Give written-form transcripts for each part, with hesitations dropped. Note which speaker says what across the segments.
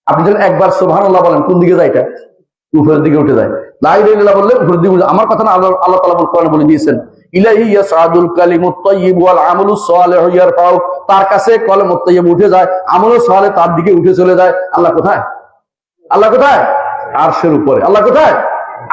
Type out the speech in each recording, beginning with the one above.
Speaker 1: আপনি যখন একবার সুবহানাল্লাহ বলেন, কোন দিকে যায় এটা? উপরের দিকে উঠে যায়। লা ইলাহা ইল্লাল্লাহ বললে উপরের দিকে উঠে। আমার কথা না, আল্লাহ তাআলা কোরআনে বলে দিয়েছেন, ইলাইহি ইয়াসআদুল কালিমুত তাইয়্যিব ওয়াল আমালুস সালিহু ইয়ারফাউ। তার কাছে কলমুত তাইয়্যিব উঠে যায়, আমলুস সালেহ তার দিকে উঠে চলে যায়। আল্লাহ কোথায়? আল্লাহ কোথায়? আরশের উপরে। আল্লাহ কোথায়?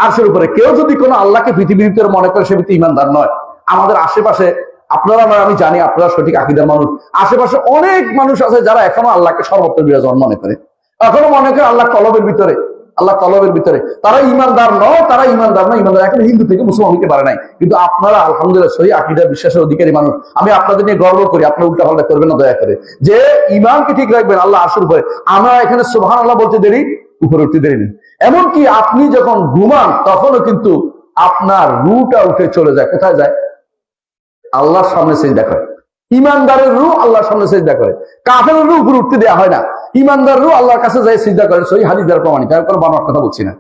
Speaker 1: আরশের উপরে। কেউ যদি কোনো আল্লাহকে পৃথিবীর ভিতরে মনে করে, সে ব্যক্তি ঈমানদার নয়। আমাদের আশেপাশে, আপনারা নয় আমি জানি, আপনারা সঠিক আকীদার মানুষ, আশেপাশে অনেক মানুষ আছে যারা এখনো আল্লাহকে সর্বত্র বিরাজমান মনে করে, এখনো মনে করে আল্লাহ কলবের ভিতরে, আল্লাহ কলবের ভিতরে। তারা ঈমানদার নয়, তারা ঈমানদার নয়, ঈমানদার এখন হিন্দু থেকে মুসলমান হতে পারে নাই। কিন্তু আপনারা আলহামদুলিল্লাহ সহি আকীদা বিশ্বাসের অধিকারী মানুষ। আমি আপনাদের নিয়ে গর্ব করি। আপনারা উল্টা পাল্টা করবেন না দয়া করে, যে ঈমানকে ঠিক রাখবেন আল্লাহ আরশের উপরে। আমরা এখানে সুবহানাল্লাহ বলতে দেরি, উপরে উঠতে দেরি নেই। এমনকি আপনি যখন ঘুমান তখনও কিন্তু আপনার রুটা উঠে চলে যায়। কোথায় যায়? আল্লাহর সামনে সিজদা করে। ঈমানদারের রূহ আল্লাহর সামনে সিজদা করে। কাফেরের রূহ উপরে উঠতে দেওয়া হয় না। ঈমানদার রূহ আল্লাহর কাছে যায় সিজদা করে। সহিহ হাদিস দ্বারা প্রমাণিত, আর কোনো বানোয়াট কথা বলছি না।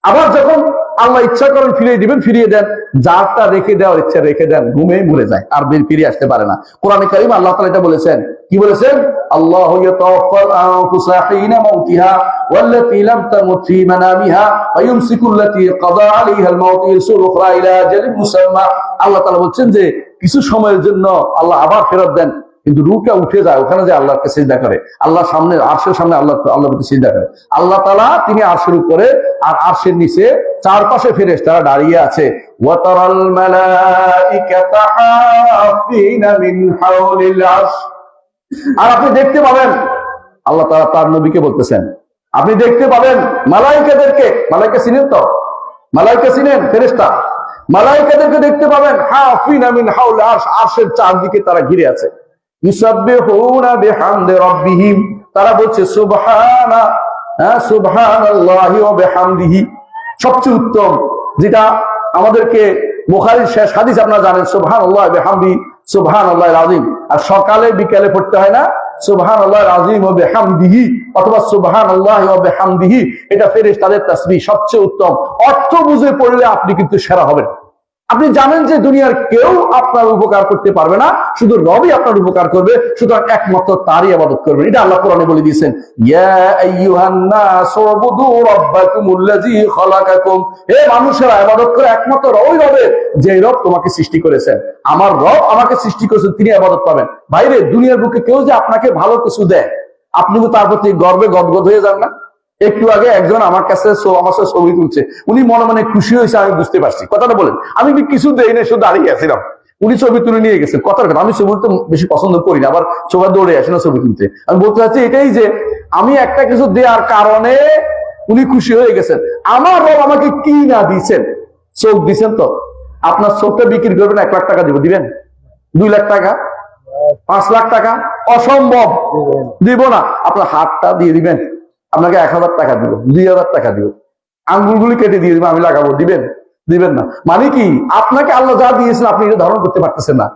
Speaker 1: আবার যখন আল্লাহ ইচ্ছা করেন ফিরিয়ে দিবেন, ফিরিয়ে দেন। যারটা রেখে দেওয়ার ইচ্ছা রেখে দেন, ঘুমেই মরে যায়, আর ফিরে আসতে পারে না। কোরআনে কারীম আল্লাহ তাআলা এটা বলেছেন। কি বলেছেন? আল্লাহু ইয়াতাওয়াফাল আনফুসা হিনা মাউতিহা ওয়াল্লাতী লাম তামুত ফী মানামিহা ওয়া ইউমসিকুল্লাতী ক্বাদা আলাইহাল মাউত ইয়ারসুলু উখরা ইলা আজালিন মুসাম্মা। আল্লাহ তাআলা বলছেন যে কিছু সময়ের জন্য আল্লাহ আবার ফেরত দেন, কিন্তু রূহটা উঠে যায়, ওখানে যে আল্লাহকে সিজদা করে, আল্লাহর সামনে, আরশের সামনে আল্লাহ সিজদা করে। আল্লাহ তাআলা তিনি আরশের উপরে, আর আরশের নিচে চারপাশে ফেরেশতারা দাঁড়িয়ে আছে। ওয়াতারাল মালাইকাতা হাফিনা মিন হাওলিল আরশ। আর আপনি দেখতে পাবেন, আল্লাহ তাআলা তার নবীকে বলতেছেন, আপনি দেখতে পাবেন মালাইকাদেরকে। মালাইকা চিনেন তো? মালাইকা চিনেন? ফেরেশতা। মালাইকাদেরকে দেখতে পাবেন হাফিনা মিন হাওলিল আরশ, আরশের চারদিকে তারা ঘিরে আছে। ইউসাব্বিহুনা বিহামদি রাব্বিহিম, তারা বলছে সুবহানা, সুবহানাল্লাহি ওয়া বিহামদিহি। সবচেয়ে উত্তম যেটা আমাদেরকে বুখারীর শেষ হাদিস আপনারা জানেন, সুবহানাল্লাহি ওয়া বিহামদিহি সুবহানাল্লাহিল আযীম। আর সকালে বিকালে পড়তে হয় না সুবহানাল্লাহিল আযীম ওয়া বিহামদিহি, অথবা সুবহানাল্লাহি ওয়া বিহামদিহি। এটা ফেরেশতাদের তাসবিহ, সবচেয়ে উত্তম। অর্থ বুঝে পড়লে আপনি কিন্তু সেরা হবেন। আপনি জানেন যে দুনিয়ার কেউ আপনার উপকার করতে পারবে না, শুধু রবই আপনার উপকার করবে, সুতরাং একমাত্র তারই ইবাদত করবেন। এটা আল্লাহ কোরআনে বলে দিয়েছেন, ইয়া আইয়ুহান নাস উবুদু রাব্বাকুমুল্লাযী খালাকাকুম। হে মানুষেরা, ইবাদত করে একমাত্র ওই রবের যে রব তোমাকে সৃষ্টি করেছেন। আমার রব আমাকে সৃষ্টি করেছেন, তিনি ইবাদত পাবেন। বাইরে দুনিয়ার বুকে কেউ যে আপনাকে ভালো কিছু দেয়, আপনি তো তার প্রতি গর্বে গদগদ হয়ে যান না? একটু আগে একজন আমার কাছে ছবি তুলছে, উনি মনে মনে খুশি হয়েছে, আমি বুঝতে পারছি। কথাটা বলেন, আমি কিছু দেই না, শুধু দাঁড়িয়ে আছিলাম, উনি ছবি তুলে নিয়ে গেছেন। কথার কথা, আমি ছবি তুলতে বেশি পছন্দ করি না, আবার সবাই দৌড়ে আসে না ছবি তুলতে। আমি বলতে চাচ্ছি এটাই যে আমি একটা কিছু দেওয়ার কারণে উনি খুশি হয়ে গেছেন। আমার রব আমাকে কি না দিয়েছেন? চোখ দিচ্ছেন তো। আপনার চোখটা বিক্রি করবেন 1 লাখ টাকা দিব, দিবেন? 2 লাখ টাকা, 5 লাখ টাকা? অসম্ভব, দিব না। আপনার হাতটা দিয়ে দিবেন, আপনাকে 1000 টাকা দিব, 2000 টাকা দিব, আঙ্গুলগুলি কেটে দিয়ে দিবেন, আমি লাগাবো, দিবেন? দিবেন না। মানে কি? আপনাকে আল্লাহ যা দিয়েছেন আপনি এটা ধারণ করতে পারতেছেন না।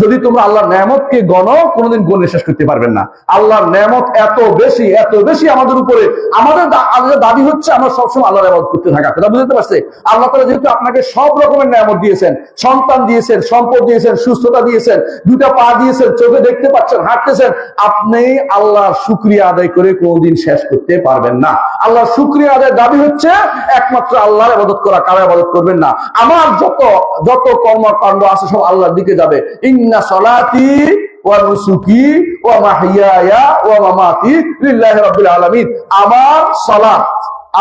Speaker 1: যদি তোমরা আল্লাহর নেয়ামতকে গণো, কোনোদিন গণে শেষ করতে পারবেন না। আল্লাহর নেয়ামত এত বেশি, এত বেশি আমাদের উপরে। আমাদের দাবি হচ্ছে আমরা সবসময় আল্লাহর ইবাদত করতে থাকা। কথা বুঝতে পারছে? আল্লাহ তাআলা যেহেতু আপনাকে সব রকমের নেয়ামত দিয়েছেন, সন্তান দিয়েছেন, সম্পদ দিয়েছেন, সুস্থতা দিয়েছেন, 2টা পা দিয়েছেন, চোখে দেখতে পাচ্ছেন, হাঁটতেছেন, আপনি আল্লাহর শুকরিয়া আদায় করে কোনোদিন শেষ করতে পারবেন না। আল্লাহর শুকরিয়া আদায়ের দাবি হচ্ছে একমাত্র আল্লাহর ইবাদত করা। কারো ইবাদত করবেন না। আমার যত কর্মকাণ্ড আছে সব আল্লাহর দিকে যাবে। ইন্না সলাতি ওয়া নুসুকি ওয়া মাহইয়ায়া ওয়া মামাতি লিল্লাহি রাব্বিল আলামিন। আমার সালাত,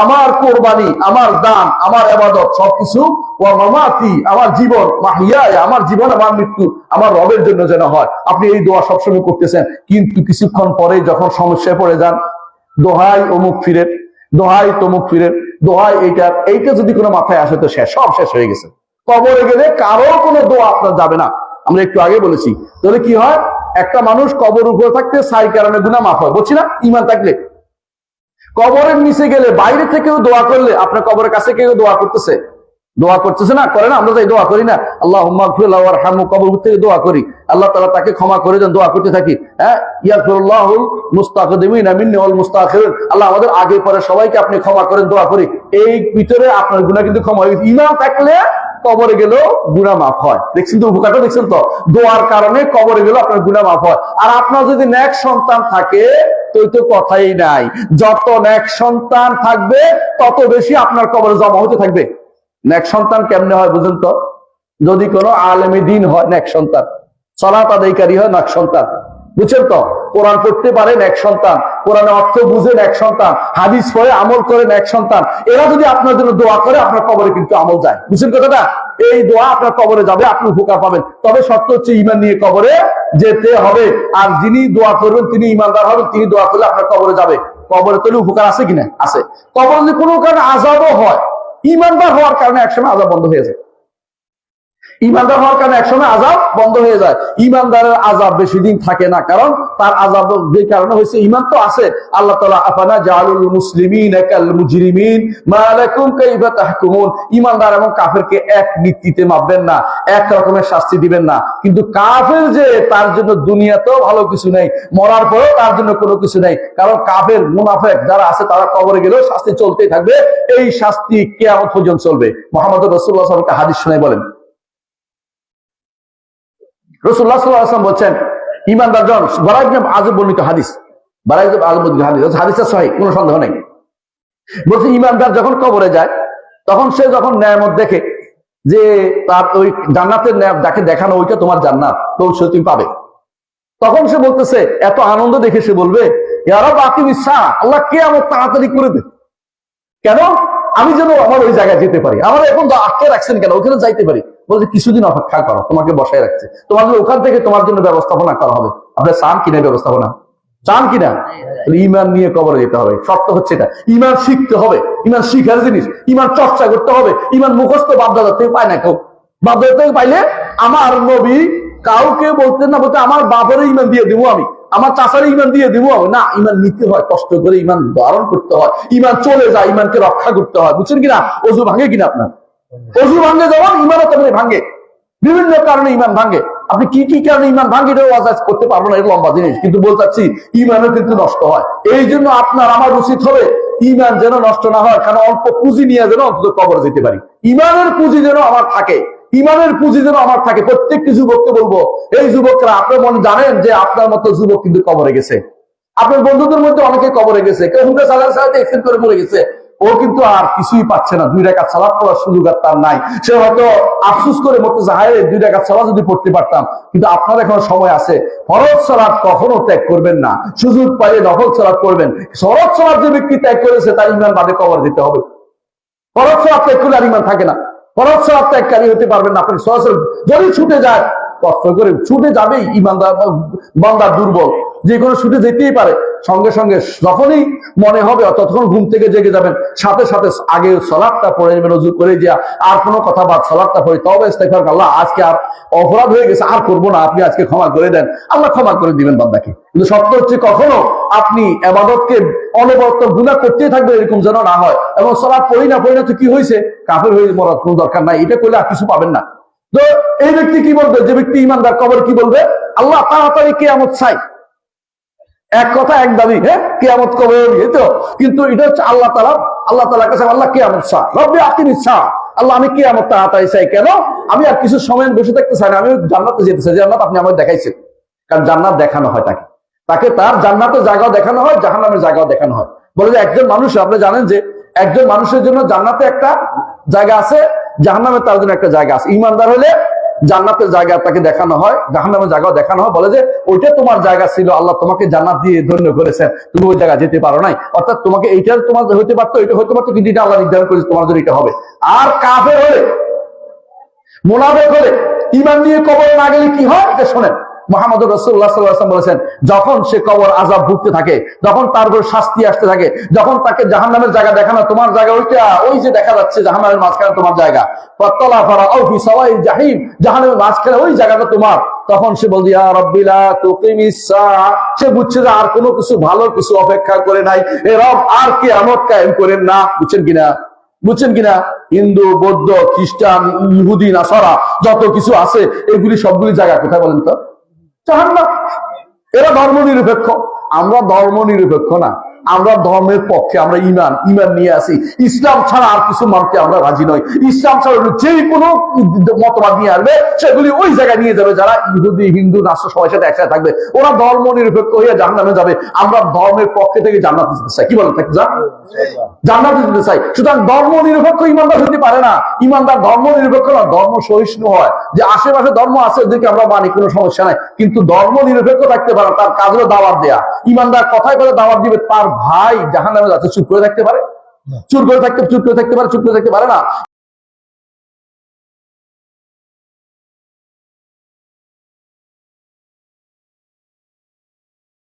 Speaker 1: আমার কোরবানি, আমার দান, আমার ইবাদত সবকিছু, ওয়া মামাতি আমার জীবন, মাহইয়ায়া আমার জীবন, আমার মৃত্যু আমার রবের জন্য যেন হয়। আপনি এই দোয়া সবসময় করতেছেন, কিন্তু কিছুক্ষণ পরে যখন সমস্যায় পড়ে যান, দোহাই অমুক ফিরে, দোহাই তমুক ফিরে, দোহাই এইটা যদি কোনো মাথায় আসে তো সব শেষ হয়ে গেছে। কবরে গেলে কারো কোনো দোয়া আপনার যাবে না। আমরা একটু আগে বলেছি। তাহলে কি হয়? একটা মানুষ কবর উপরে থাকতে 4 কারণে গুনাহ মাফ হয়, বলছি না? ঈমান থাকলে। কবরের নিচে গেলে বাইরে থেকেও দোয়া করলে, আপনার কবরের কাছে কেউ দোয়া করতেছে, দোয়া করতেছে না? করে না? আমরা তাই দোয়া করি না, আল্লাহুম্মা গফির লাহু ওয়ারহামহু, কবর থেকে দোয়া করি, আল্লাহ তাআলা তাকে ক্ষমা করে দেন, দোয়া করতে থাকি। হ্যাঁ, ইয়াগফিরুল্লাহুল মুস্তাকদিমিনা মিন্না ওয়াল মুস্তাখিরিন, আল্লাহ আমাদের আগে পরে সবাইকে আপনি ক্ষমা করেন, দোয়া করি। এই ভিতরে আপনার গুনাহ কিন্তু ক্ষমা হয়ে গেছে। ঈমান থাকলে কবরে গেলেও গুনাহ মাফ হয়। দেখছেন তো উপকারটা, দেখছেন তো, দোয়ার কারণে কবরে গেলেও আপনার গুনাহ মাফ হয়। আর আপনার যদি নেক সন্তান থাকে তো কথাই নাই, যত নেক সন্তান থাকবে তত বেশি আপনার কবরে জমা হতে থাকবে। নেক সন্তান কেমনে হয় বুঝুন তো? যদি কোনো আলেমে দ্বীন হয় নেক সন্তান, সালাত আদায়কারী হয় নেক সন্তান, বুঝছেন তো, কোরআন পড়তে পারেন এক সন্তান, কোরআনের অর্থ বুঝেন এক সন্তান, হাদিস পড়ে আমল করেন এক সন্তান, এরা যদি আপনার জন্য দোয়া করে আপনার কবরে কিন্তু আমল যায়। বুঝছেন কথাটা? এই দোয়া আপনার কবরে যাবে, আপনি উপকার পাবেন। তবে শর্ত হচ্ছে ঈমান নিয়ে কবরে যেতে হবে। আর যিনি দোয়া করবেন তিনি ঈমানদার হবেন, তিনি দোয়া করলে আপনার কবরে যাবে। কবরে তৈরি উপকার আছে কিনা? আছে। কবরে যদি কোনো কারণে আযাবও হয়, ঈমানদার হওয়ার কারণে একসময় আযাব বন্ধ হয়ে যায়। ইমানদার হওয়ার কারণে একসময় আযাব বন্ধ হয়ে যায়। ইমানদারের আযাব বেশি দিন থাকে না, কারণ তার আযাব যে কারণে হয়েছে, ইমান তো আছে। আল্লাহ তাআলা আফানা জাআলুল মুসলিমিনা কাল মুজরিমিন মা লাকুম কাইফা তাহকুমুন, ইমানদার এবং কাফেরকে এক নীতিতে মাপবেন না, এক রকমের শাস্তি দিবেন না। কিন্তু কাফের যে তার জন্য দুনিয়াতেও ভালো কিছু নেই, মরার পরেও তার জন্য কোনো কিছু নেই। কারণ কাফের মুনাফিক যারা আছে তারা কবরে গেলেও শাস্তি চলতেই থাকবে, এই শাস্তি কিয়ামত পর্যন্ত চলবে। মুহাম্মদ রাসূলুল্লাহ সাল্লাল্লাহু আলাইহি ওয়াসাল্লাম হাদিস শুনে বলেন, রাসূলুল্লাহ সাল্লাল্লাহু আলাইহি ওয়াসাল্লাম বলেন, ঈমানদার জন, বারা ইবনে আযিব বর্ণিত হাদিস, বারা ইবনে আযিব বর্ণিত হাদিস, হাদিসটা সহিহ, কোনো সন্দেহ নেই। বলছে ঈমানদার যখন কবরে যায় তখন সে যখন নেয়ামত দেখে যে তার ওই জান্নাতের নেয়ামত যাকে দেখানো ওইটা তোমার জান্নাত, তো সে তুমি পাবে, তখন সে বলতেছে, এত আনন্দ দেখে সে বলবে, ইয়া রাব আকিমিস সাআ, আল্লাহ কিয়ামত তাড়াতাড়ি করে দে, কেন? আমি যেন আমার ওই জায়গায় যেতে পারি। আমার এখন আটকে রাখছেন কেন? ওখানে যাইতে পারি। বলছে কিছুদিন অপেক্ষা করো, তোমাকে বসায় রাখছে, তোমার ওখান থেকে তোমার জন্য ব্যবস্থাপনা করা হবে। আপনার চান কিনা ব্যবস্থাপনা? চান কিনা? ঈমান নিয়ে কবরে যেতে হবে। শর্ত হচ্ছে এটা, ঈমান শিখতে হবে, ঈমান শিখার জিনিস, ঈমান চর্চা করতে হবে। ঈমান মুখস্থ বাপদাদা থেকে পায় না কেউ। বাপদাদা থেকে পাইলে আমার নবী কাউকে বলতেন না, বলতে আমার বাপের ঈমান দিয়ে দিব আমি, আমার চাচার ঈমান দিয়ে দিব না। ঈমান নিতে হয়, কষ্ট করে ঈমান ধারণ করতে হয়, ঈমান চলে যায়, ঈমানকে রক্ষা করতে হয়। বুঝছেন কিনা? ওযু ভাঙে কিনা আপনার? ওযু ভাঙে যেমন ঈমানও তেমনি ভাঙে, বিভিন্ন কারণে ঈমান ভাঙে। আপনি কি কি কারণে ঈমান ভাঙে এটাও ওয়াজ করতে পারবো না, এটা লম্বা জিনিস, কিন্তু বলতে চাচ্ছি ঈমানও কিন্তু নষ্ট হয়। এই জন্য আপনার আমার উচিত হবে ঈমান যেন নষ্ট না হয়, কারণ অল্প পুঁজি নিয়ে যেন অন্তত কবরে যেতে পারি। ঈমানের পুঁজি যেন আমার থাকে, ঈমানের পুঁজি যেন আমার থাকে। প্রত্যেকটি যুবককে বলবো, এই যুবকরা আপনার মনে জানেন যে আপনার মতো যুবক কিন্তু কবরে গেছে, আপনার বন্ধুদের মধ্যে অনেকে কবরে গেছে, কেউ হুদা সালার সাথে এক্সটেন্ড করে মরে গেছে, ও কিন্তু আর কিছুই পাচ্ছে না, 2 রাকাত সালাত পড়ার সুযোগ আর তার নাই। সে হয়তো আফসোস করে মরতেছে, হায় 2 রাকাত সালাত যদি পড়তে পারতাম। কিন্তু আপনার এখন সময় আছে, ফরজ সালাত কখনো ত্যাগ করবেন না, সুযোগ পাইলে নফল সালাত পড়বেন। ফরজ সালাত যে ব্যক্তি ত্যাগ করেছে তার ঈমান বাদে কবর দিতে হবে। ফরজ সালাত ত্যাগ করলে আর ঈমান থাকে না, ফরজ সালাত ত্যাগকারী হতে পারবেন না। আপনি সরাসরি যদি ছুটে যায়, কষ্ট করে ছুটে যাবেই, ঈমানদার বান্দা দুর্বল, যে কোনো ছুটে যেতেই পারে। সঙ্গে সঙ্গে যখনই মনে হবে ততক্ষণ ঘুম থেকে জেগে যাবেন, সাথে সাথে আগে সালাতটা পড়ে যাবেন, ওযু করে যা, আর কোনো কথা বাদ সালাতটা পড়ে তওবা ইস্তেগফার, আল্লাহ আজকে আর অপরাধ হয়ে গেছে, আর করবো না, আপনি আজকে ক্ষমা করে দেন, আল্লাহ ক্ষমা করে দিবেন বান্দাকে। কিন্তু সত্য হচ্ছে কখনো আপনি ইবাদতকে অনবরত গুনাহ করতেই থাকবেন, এরকম যেন না হয়। এবং সালাত পড়ি না তো কি হয়েছে, কাফের হয়ে মরার কোনো দরকার নাই, এটা করলে আর কিছু পাবেন না। তো এই ব্যক্তি কি বলবে? যে ব্যক্তি ঈমানদার, কবর কি বলবে? আল্লাহ তাড়াতাড়ি কিয়ামত চাই, এক কথা এক দাবি, হ্যাঁ কিয়ামত কবে তো, কিন্তু এটা হচ্ছে আল্লাহ তাআলার কাছে আল্লাহ কিয়ামত চাই, রব্বি আকিমিস সাআ, আল্লাহ আমি কিয়ামত তাড়াতাড়ি চাই, কেন? আমি আর কিছু সময় বসে থাকতে চাই না, আমি জান্নাতে যেতে চাই। জান্নাত আপনি আমাকে দেখাইছেন, কারণ জান্নাত দেখানো হয় তাকে তার জান্নাতের জায়গাও দেখানো হয়, জাহান্নামের জায়গাও দেখানো হয়। বলে যে একজন মানুষ, আপনি জানেন যে একজন মানুষের জন্য জান্নাতে একটা জায়গা আছে, জাহান্নামে তার জন্য একটা জায়গা আছে। ঈমানদার হলে জান্নাতের জায়গা তাকে দেখানো হয়, জাহান্নামের জায়গাও দেখানো হয়। বলে যে ওইটা তোমার জায়গা ছিল, আল্লাহ তোমাকে জান্নাত দিয়ে ধন্য করেছেন, তুমি ওই জায়গা যেতে পারো নাই, অর্থাৎ তোমাকে এইটা তোমার হইতে পারতো, এটা হইতে পারতো, কিন্তু এটা আল্লাহ নির্ধারণ করেছে তোমার জন্য এটা হবে। আর কাফের হলে, মুনাফিক হলে, ঈমান নিয়ে কবর না গেলে কি হয় এটা শোনেন। মুহাম্মদ রাসূলুল্লাহ সাল্লাল্লাহু আলাইহি ওয়াসাল্লাম বলেছেন, যখন সে কবর আযাব ভুগতে থাকে, যখন তার উপর শাস্তি আসতে থাকে, যখন তাকে জাহান্নামের জায়গা দেখানো, তোমার জায়গা ওইটা, ওই যে দেখা যাচ্ছে জাহান্নামের মাঝখানে তোমার জায়গা, ফাতালা ফারাউ ফি সাওয়াইল জাহিম, জাহান্নামের মাঝখানে ওই জায়গাটা তোমার, তখন সে বলছে ইয়া রাব্বি লা তুকিমিস সাআ, সে বুঝছে যে আর কোনো কিছু ভালো কিছু অপেক্ষা করে নাই, এ রব আর কিয়ামত কায়েম করেন না। বুঝছেন কিনা? হিন্দু, বৌদ্ধ, খ্রিস্টান, ইহুদি, নাসারা যত কিছু আছে, এগুলি সবগুলি জায়গা কোথায় বলেন তো? জাহান্নাম। এরা ধর্ম নিরপেক্ষ, আমরা ধর্ম নিরপেক্ষ না। আমরা ধর্মের পক্ষে, আমরা ইমান নিয়ে আসি। ইসলাম ছাড়া আর কিছু মানতে আমরা রাজি নই। ইসলাম ছাড়া যে কোনো মতবাদ নিয়ে আসবে সেগুলি ওই জায়গায় নিয়ে যাবে যারা ইহুদি হিন্দু রাষ্ট্র সবার সাথে একসাথে থাকবে, ওরা ধর্ম নিরপেক্ষ হয়ে জান্নাতে যাবে। আমরা ধর্মের পক্ষে থেকে জান্নাতে যেতে চাই। কি বলেন জান্নাতে যেতে চাই। সুতরাং ধর্ম নিরপেক্ষ ইমানদার হতে পারে না। ইমানদার ধর্ম নিরপেক্ষ না, ধর্ম সহিষ্ণু হয়। যে আশেপাশে ধর্ম আছে ওদেরকে আমরা মানি, কোনো সমস্যা নাই, কিন্তু ধর্ম নিরপেক্ষ থাকতে পারে। তার কাজ হলো দাওয়াত দেয়া। ইমানদার কথায় কথা দাওয়াত দিবে, তার ভাই জাহান্নামে যাচ্ছে, চুপ করে থাকতে পারে? চুপ করে থাকতে পারে না।